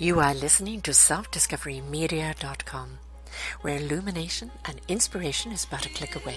You are listening to selfdiscoverymedia.com, where illumination and inspiration is but a click away.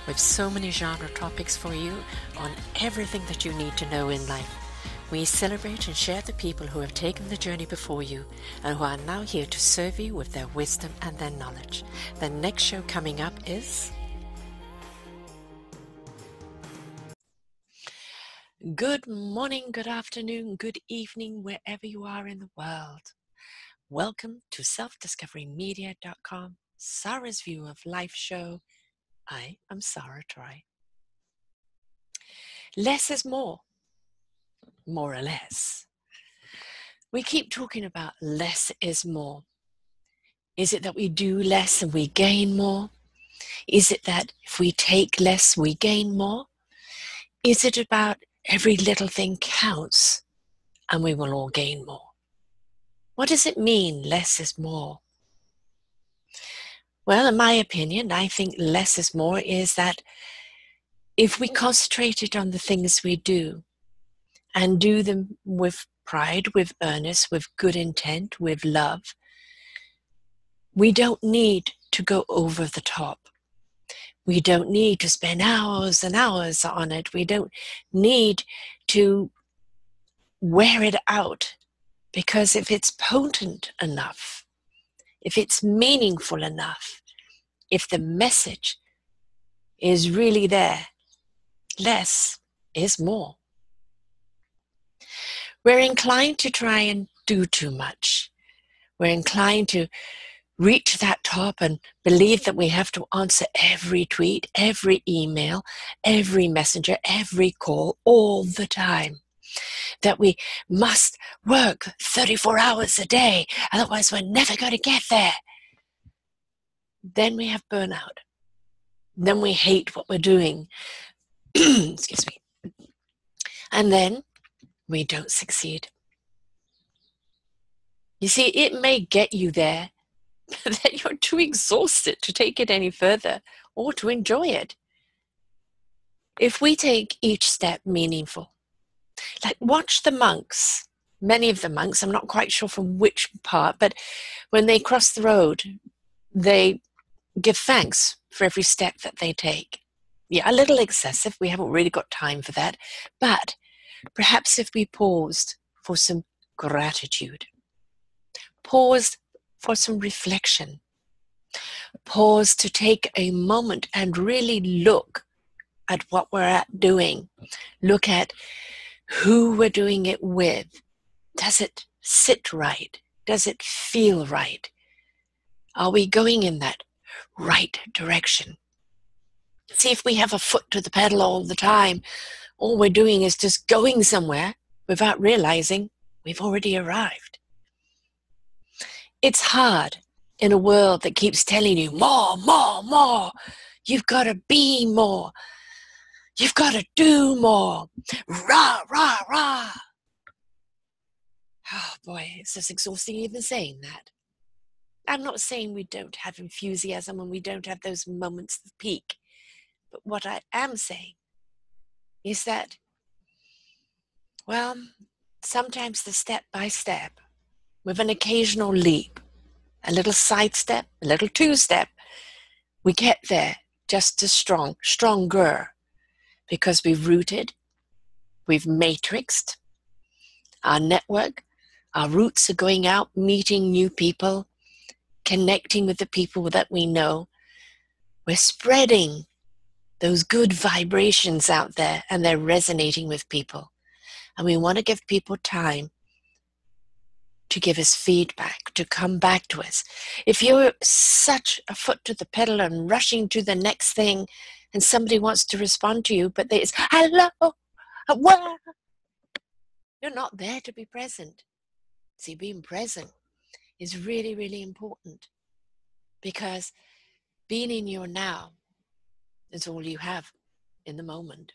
With so many genre topics for you on everything that you need to know in life. We celebrate and share the people who have taken the journey before you and who are now here to serve you with their wisdom and their knowledge. The next show coming up is... Good morning, good afternoon, good evening, wherever you are in the world. Welcome to selfdiscoverymedia.com, Sara's View of Life show. I am Sara Troy. Less is more or less. We keep talking about less is more. Is it that we do less and we gain more? Is it that if we take less, we gain more? Is it about every little thing counts and we will all gain more? What does it mean, less is more? Well, in my opinion, I think less is more is that if we concentrated on the things we do and do them with pride, with earnest, with good intent, with love, we don't need to go over the top. We don't need to spend hours and hours on it. We don't need to wear it out, because if it's potent enough, if it's meaningful enough, if the message is really there, less is more. We're inclined to try and do too much. We're inclined to reach that top and believe that we have to answer every tweet, every email, every messenger, every call all the time. That we must work 34 hours a day, otherwise we're never going to get there. Then we have burnout. Then we hate what we're doing. Excuse me. And then we don't succeed. You see, it may get you there, but then you're too exhausted to take it any further or to enjoy it. If we take each step meaningful, like watch the monks, many of the monks, I'm not quite sure from which part, but when they cross the road, they give thanks for every step that they take. Yeah, a little excessive. We haven't really got time for that. But perhaps if we paused for some gratitude, paused for some reflection, paused to take a moment and really look at what we're doing, look at who we're doing it with. Does it sit right? Does it feel right? Are we going in that right direction? See, if we have a foot to the pedal all the time, all we're doing is just going somewhere without realizing we've already arrived. It's hard in a world that keeps telling you more, more, more. You've got to be more. You've got to do more. Rah, rah, rah. Oh boy, it's just exhausting even saying that. I'm not saying we don't have enthusiasm and we don't have those moments of peak. But what I am saying is that, well, sometimes the step by step, with an occasional leap, a little sidestep, a little two-step, we get there just as strong, stronger, because we've rooted, we've matrixed our network, our roots are going out, meeting new people, connecting with the people that we know. We're spreading those good vibrations out there and they're resonating with people. And we want to give people time to give us feedback, to come back to us. If you're such a foot to the pedal and rushing to the next thing and somebody wants to respond to you, but it's, hello, what? You're not there to be present. See, being present is really, really important, because being in your now is all you have in the moment.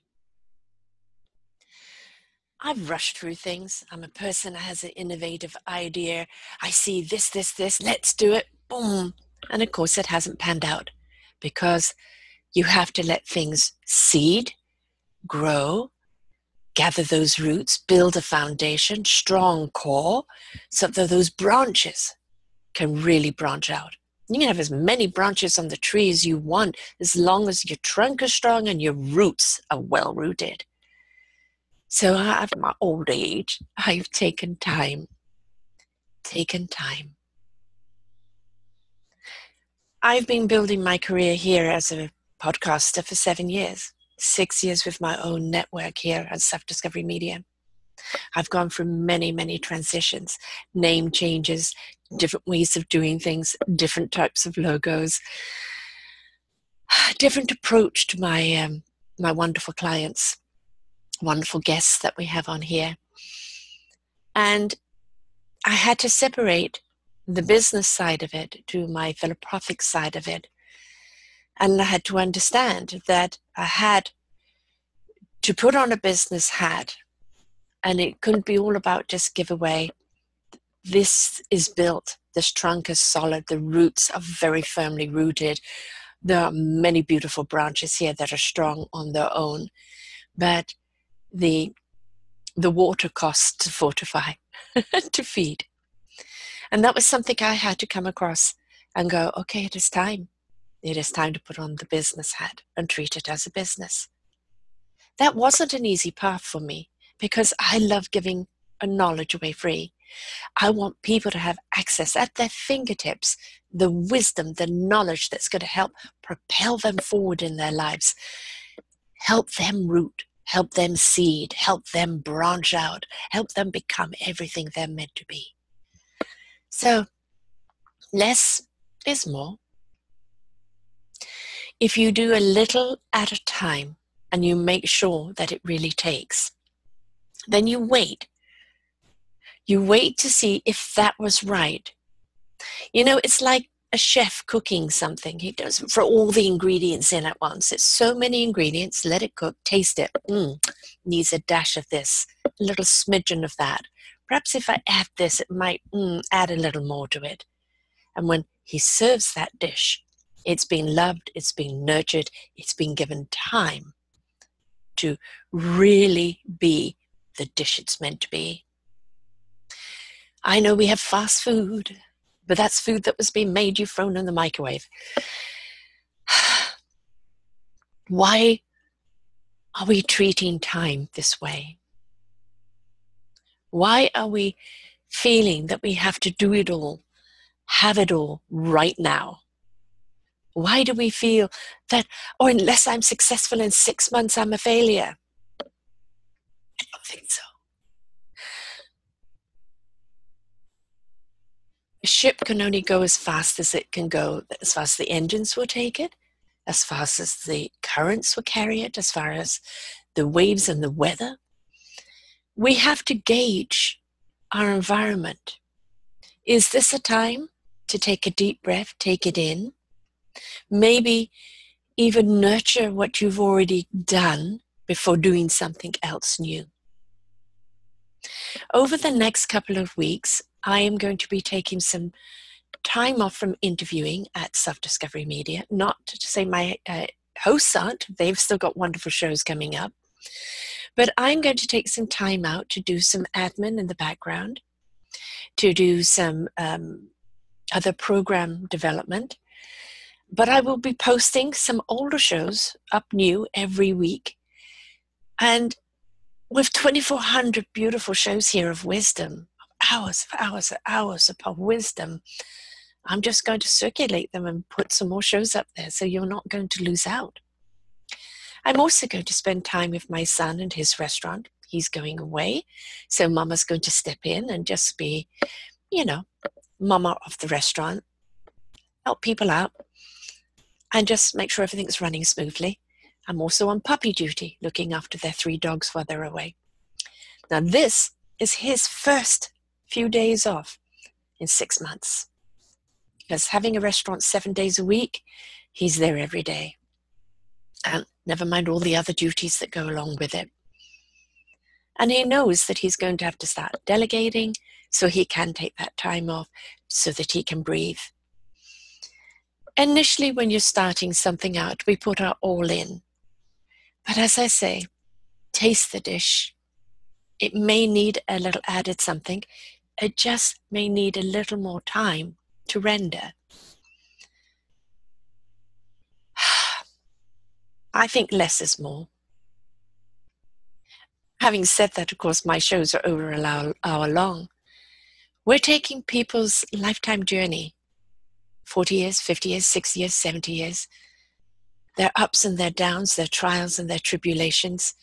I've rushed through things. I'm a person that has an innovative idea. I see this, let's do it, boom. And of course it hasn't panned out, because you have to let things seed, grow, gather those roots, build a foundation, strong core, so that those branches can really branch out. You can have as many branches on the tree as you want, as long as your trunk is strong and your roots are well rooted. So at my old age, I've taken time. I've been building my career here as a podcaster for 7 years, 6 years with my own network here at Self-Discovery Media. I've gone through many, many transitions, name changes, different ways of doing things, different types of logos, different approach to my wonderful clients, wonderful guests that we have on here. And I had to separate the business side of it to my philanthropic side of it. And I had to understand that I had to put on a business hat, and it couldn't be all about just give away. This is built, this trunk is solid, the roots are very firmly rooted. There are many beautiful branches here that are strong on their own, but the water costs to fortify, to feed. And that was something I had to come across and go, okay, it is time. It is time to put on the business hat and treat it as a business. That wasn't an easy path for me because I love giving a knowledge away free. I want people to have access at their fingertips, the wisdom, the knowledge that's going to help propel them forward in their lives, help them root, help them seed, help them branch out, help them become everything they're meant to be. So less is more. If you do a little at a time and you make sure that it really takes, then you wait. You wait to see if that was right. You know, it's like a chef cooking something. He does for all the ingredients in at once. It's so many ingredients. Let it cook. Taste it. Needs a dash of this, a little smidgen of that. Perhaps if I add this, it might add a little more to it. And when he serves that dish, it's been loved, it's been nurtured, it's been given time to really be the dish it's meant to be. I know we have fast food, but that's food that was being made, you've thrown in the microwave. Why are we treating time this way? Why are we feeling that we have to do it all, have it all right now? Why do we feel that, unless I'm successful in 6 months, I'm a failure? I don't think so. A ship can only go as fast as it can go, as fast as the engines will take it, as fast as the currents will carry it, as far as the waves and the weather. We have to gauge our environment. Is this a time to take a deep breath, take it in? Maybe even nurture what you've already done before doing something else new. Over the next couple of weeks, I am going to be taking some time off from interviewing at Self-Discovery Media. Not to say my hosts aren't. They've still got wonderful shows coming up. But I'm going to take some time out to do some admin in the background, to do some other program development. But I will be posting some older shows up new every week. And with 2,400 beautiful shows here of wisdom, hours of wisdom, I'm just going to circulate them and put some more shows up there so you're not going to lose out. I'm also going to spend time with my son and his restaurant. He's going away, so Mama's going to step in and just be, Mama of the restaurant, help people out, and just make sure everything's running smoothly. I'm also on puppy duty, looking after their 3 dogs while they're away. Now this is his first few days off in 6 months. Because having a restaurant 7 days a week, he's there every day. And never mind all the other duties that go along with it. And he knows that he's going to have to start delegating so he can take that time off so that he can breathe. Initially, when you're starting something out, we put our all in. But as I say, taste the dish, It may need a little added something. It just may need a little more time to render. I think less is more. Having said that, of course, my shows are over an hour long. We're taking people's lifetime journey, 40 years, 50 years, 60 years, 70 years, their ups and their downs, their trials and their tribulations,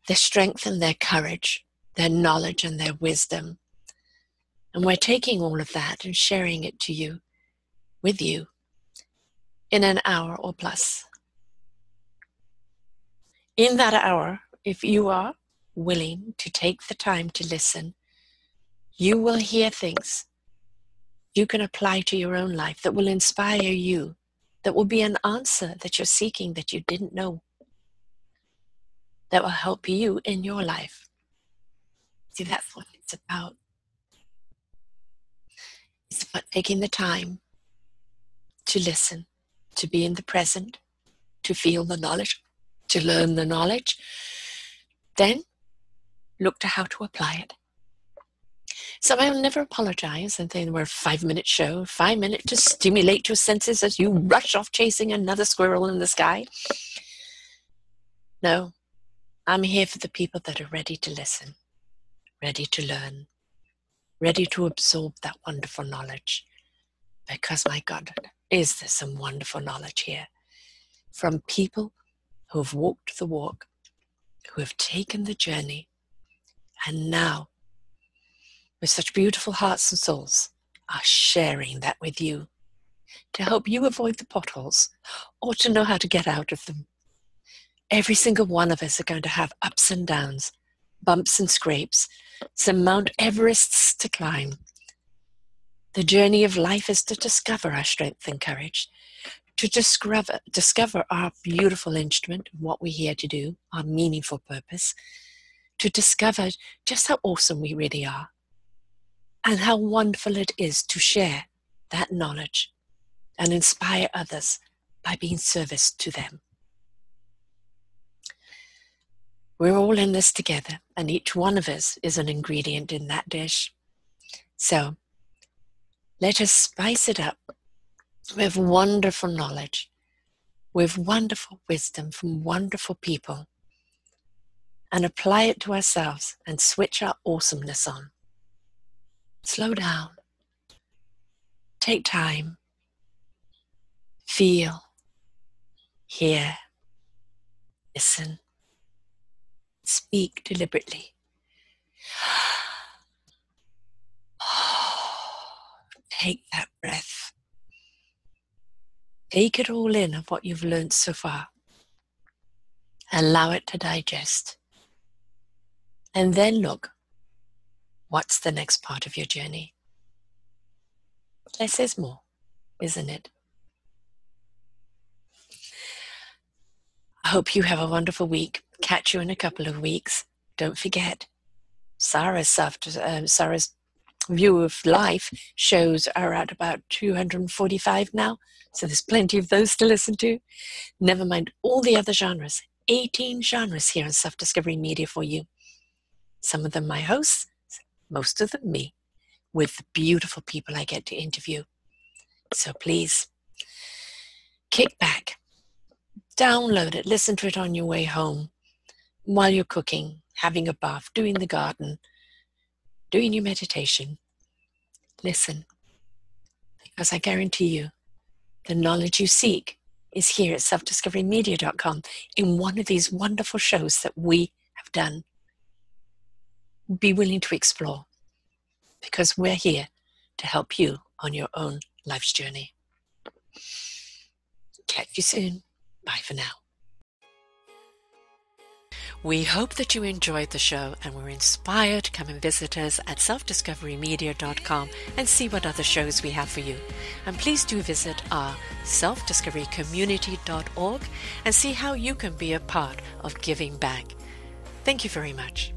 their strength and their courage, their knowledge and their wisdom. And we're taking all of that and sharing it to you, with you, in an hour or plus. In that hour, if you are willing to take the time to listen, you will hear things you can apply to your own life that will inspire you, that will be an answer that you're seeking that you didn't know, that will help you in your life. See, that's what it's about. It's about taking the time to listen, to be in the present, to feel the knowledge, to learn the knowledge, then look to how to apply it. So I'll never apologize and say we're a 5-minute show, 5 minutes to stimulate your senses as you rush off chasing another squirrel in the sky. No, I'm here for the people that are ready to listen, ready to learn, ready to absorb that wonderful knowledge. Because, my God, is there some wonderful knowledge here from people who have walked the walk, who have taken the journey, and now, with such beautiful hearts and souls, are sharing that with you to help you avoid the potholes or to know how to get out of them. Every single one of us are going to have ups and downs, bumps and scrapes, some Mount Everests to climb. The journey of life is to discover our strength and courage, to discover our beautiful instrument, what we're here to do, our meaningful purpose, to discover just how awesome we really are, and how wonderful it is to share that knowledge and inspire others by being service to them. We're all in this together, and each one of us is an ingredient in that dish. So let us spice it up with wonderful knowledge, with wonderful wisdom from wonderful people, and apply it to ourselves and switch our awesomeness on. Slow down. Take time. Feel. Hear. Listen. Speak deliberately. Take that breath. Take it all in of what you've learned so far. Allow it to digest. And then look, what's the next part of your journey? Less is more, isn't it? I hope you have a wonderful week. Catch you in a couple of weeks. Don't forget, Sara's View of Life shows are at about 245 now, so there's plenty of those to listen to. Never mind all the other genres. 18 genres here on Self-Discovery Media for you. Some of them my hosts, most of them me, with the beautiful people I get to interview. So please, kick back, download it, listen to it on your way home, while you're cooking, having a bath, doing the garden, doing your meditation. Listen, because I guarantee you, the knowledge you seek is here at selfdiscoverymedia.com in one of these wonderful shows that we have done. Be willing to explore, because we're here to help you on your own life's journey. Catch you soon. Bye for now. We hope that you enjoyed the show and were inspired to come and visit us at selfdiscoverymedia.com and see what other shows we have for you. And please do visit our selfdiscoverycommunity.org and see how you can be a part of giving back. Thank you very much.